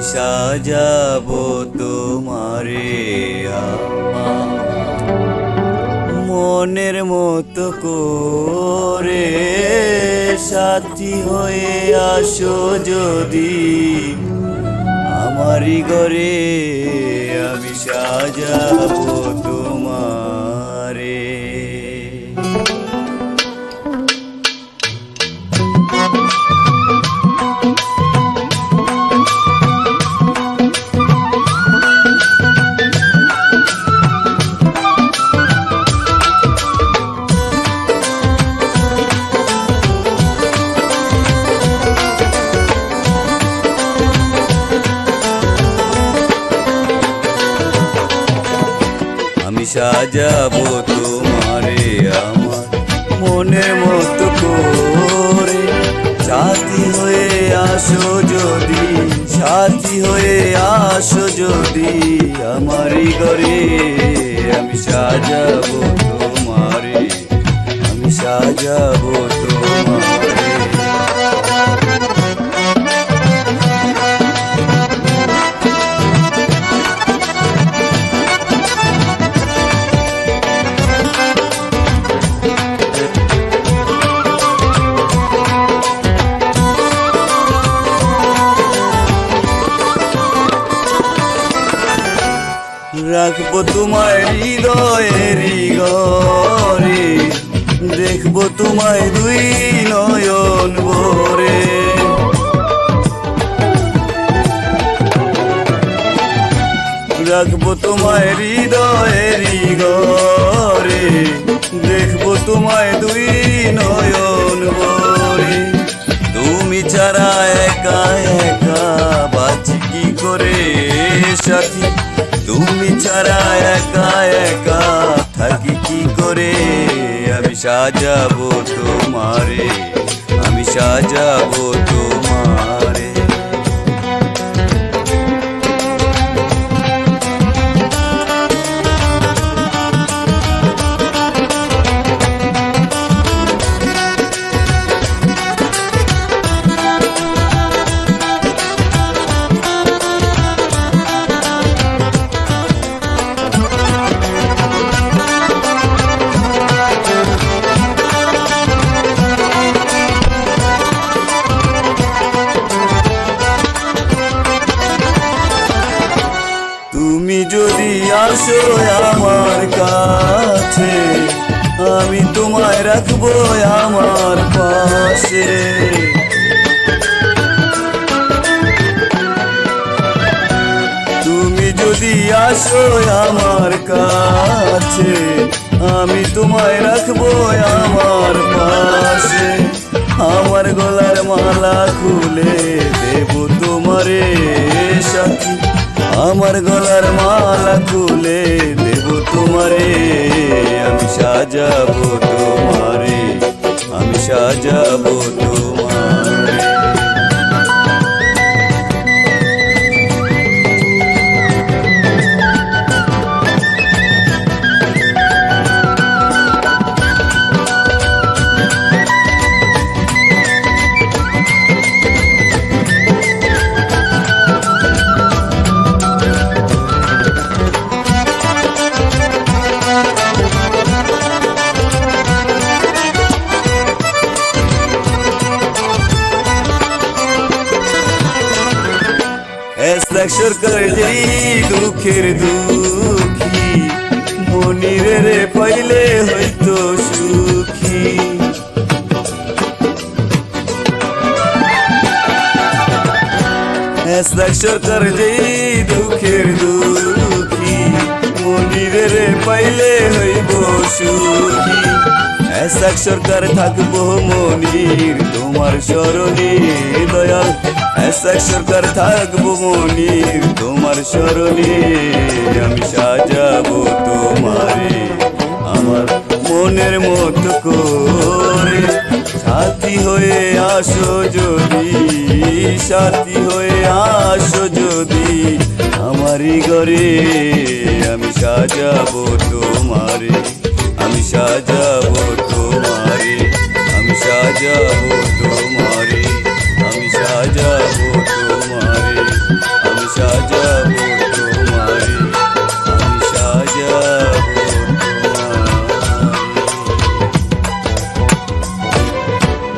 সাজাবো তোমারে আমার মনের মতো করে, সাথী হয়ে আসো যদি আমারই ঘরে, আমি সাজাবো তোমারে। আমি সাজাবো তোমারে আমার মনের মতো করে, সাথী হয়ে আসো যদি, সাথী হয়ে আসো যদি আমারই ঘরে, আমি সাজাবো তোমারে, আমি সাজাবো তোমারে। রাখবো তোমায় হৃদয়েরই ঘরে, দেখবো তোমায় দুই নয়ন ভরে। রাখবো তোমায় হৃদয়েরই ঘরে, দেখবো তোমায় দুই নয়ন ভরে। তুমি ছাড়া একা একা বাঁচি কি করে সাথী, তুমি ছাড়া একা একা থাকি কি করে। আমি সাজাবো তোমারে, আমি সাজাবো তোমারে। তুমি যদি আসো আমার কাছে, আমি তোমায় রাখবো আমার পাশে। তুমি যদি আসো আমার কাছে, আমি তোমায় রাখবো আমার পাশে। আমার গলার মালা খুলে দেব তোমারে সাথী, আমার গলার মালা খুলে দেব তোমারে। আমি সাজাবো তোমারে, আমি সাজাবো তোমারে। সরকার যেই দুঃখের দুঃখী, মনিরের পাইলে হয়তো সুখী। সরকার যেই দুঃখের দুঃখী, মনিরের পাইলে হইব সুখী। সরকার থাকবো মনির তোমার স্মরণে দয়াল, সরকার থাকবো মনির তোমার স্মরণে। আমি সাজাবো তোমারে আমার মনের মতো করে, সাথী হয়ে আসো যদি, সাথী হয়ে আসো যদি আমারই ঘরে। আমি সাজাবো তোমারে, আমি সাজাবো তোমারে, আমি সাজাবো তোমারে।